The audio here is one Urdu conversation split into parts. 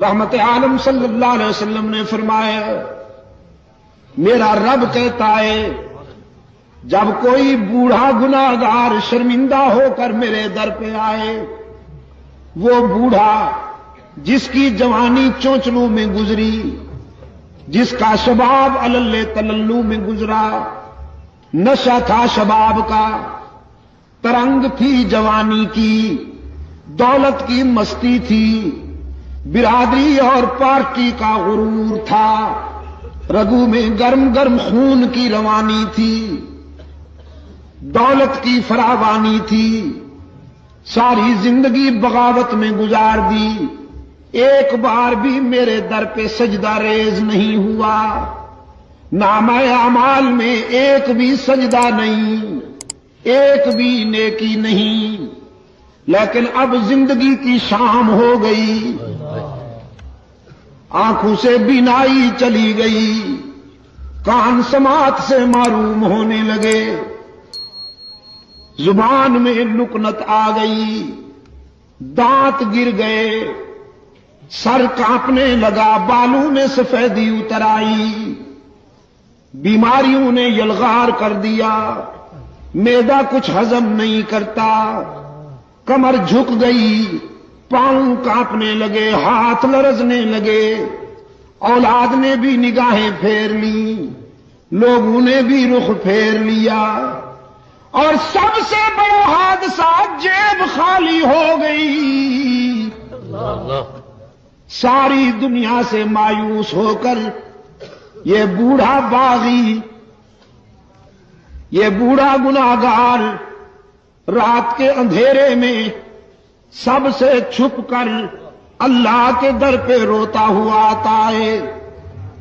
رحمت عالم صلی اللہ علیہ وسلم نے فرمایا، میرا رب کہتا ہے جب کوئی بوڑھا گناہگار شرمندہ ہو کر میرے در پہ آئے، وہ بوڑھا جس کی جوانی چونچلوں میں گزری، جس کا شباب علل تللو میں گزرا، نشہ تھا شباب کا، ترنگ تھی جوانی کی، دولت کی مستی تھی، برادری اور پارٹی کا غرور تھا، رگوں میں گرم گرم خون کی روانی تھی، دولت کی فراوانی تھی، ساری زندگی بغاوت میں گزار دی، ایک بار بھی میرے در پہ سجدہ ریز نہیں ہوا، نامہ اعمال میں ایک بھی سجدہ نہیں، ایک بھی نیکی نہیں، لیکن اب زندگی کی شام ہو گئی، آنکھوں سے بینائی چلی گئی، کان سماعت سے معروم ہونے لگے، زبان میں لکنت آ گئی، دانت گر گئے، سر کانپنے لگا، بالوں میں سفیدی اتر آئی، بیماریوں نے یلغار کر دیا، معدہ کچھ ہضم نہیں کرتا، کمر جھک گئی، پاؤں کانپنے لگے، ہاتھ لرزنے لگے، اولاد نے بھی نگاہیں پھیر لی، لوگوں نے بھی رخ پھیر لیا، اور سب سے بڑا حادثہ جیب خالی ہو گئی۔ ساری دنیا سے مایوس ہو کر یہ بوڑھا باغی، یہ بوڑھا گناہگار رات کے اندھیرے میں سب سے چھپ کر اللہ کے در پہ روتا ہوا آتا ہے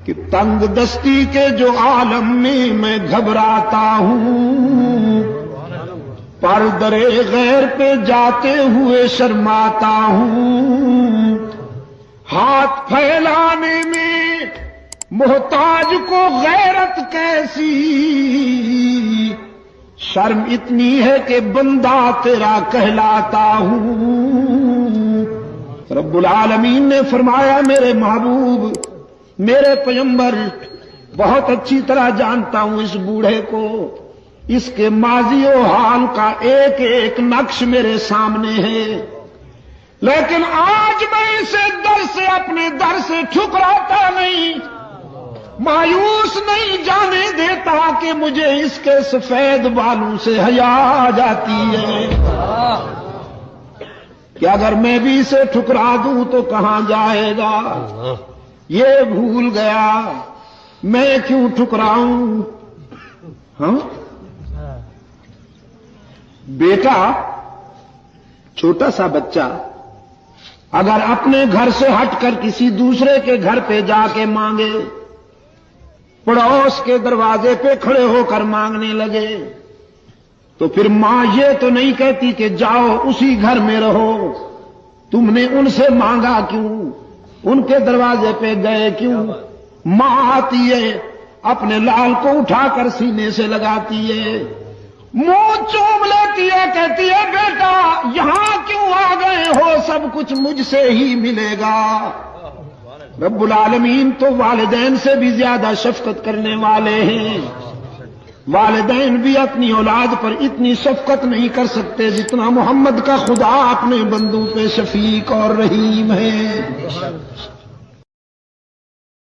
کہ تنگ دستی کے جو عالم میں گھبراتا ہوں، پر درے غیر پہ جاتے ہوئے شرماتا ہوں، ہاتھ پھیلانے میں محتاج کو غیرت کیسی، شرم اتنی ہے کہ بندہ تیرا کہلاتا ہوں۔ رب العالمین نے فرمایا میرے محبوب، میرے پیغمبر، بہت اچھی طرح جانتا ہوں اس بوڑھے کو، اس کے ماضی و حال کا ایک ایک نقش میرے سامنے ہے، لیکن آج میں اسے در سے اپنے در سے ٹھکراتا نہیں، مایوس نہیں جانے دیتا کہ مجھے اس کے سفید بالوں سے حیا آ جاتی ہے کہ اگر میں بھی اسے ٹھکرا دوں تو کہاں جائے گا، یہ بھول گیا میں کیوں ٹھکراؤں۔ ہاں بیٹا، چھوٹا سا بچہ اگر اپنے گھر سے ہٹ کر کسی دوسرے کے گھر پہ جا کے مانگے، پڑوس کے دروازے پہ کھڑے ہو کر مانگنے لگے، تو پھر ماں یہ تو نہیں کہتی کہ جاؤ اسی گھر میں رہو، تم نے ان سے مانگا کیوں، ان کے دروازے پہ گئے کیوں؟ ماں آتی ہے، اپنے لال کو اٹھا کر سینے سے لگاتی ہے، منہ چوم لیتی ہے، کہتی ہے بیٹا یہاں کیوں آ گئے ہو، سب کچھ مجھ سے ہی ملے گا۔ رب العالمین تو والدین سے بھی زیادہ شفقت کرنے والے ہیں، والدین بھی اپنی اولاد پر اتنی شفقت نہیں کر سکتے جتنا محمد کا خدا اپنے بندوں پہ شفیق اور رحیم ہے۔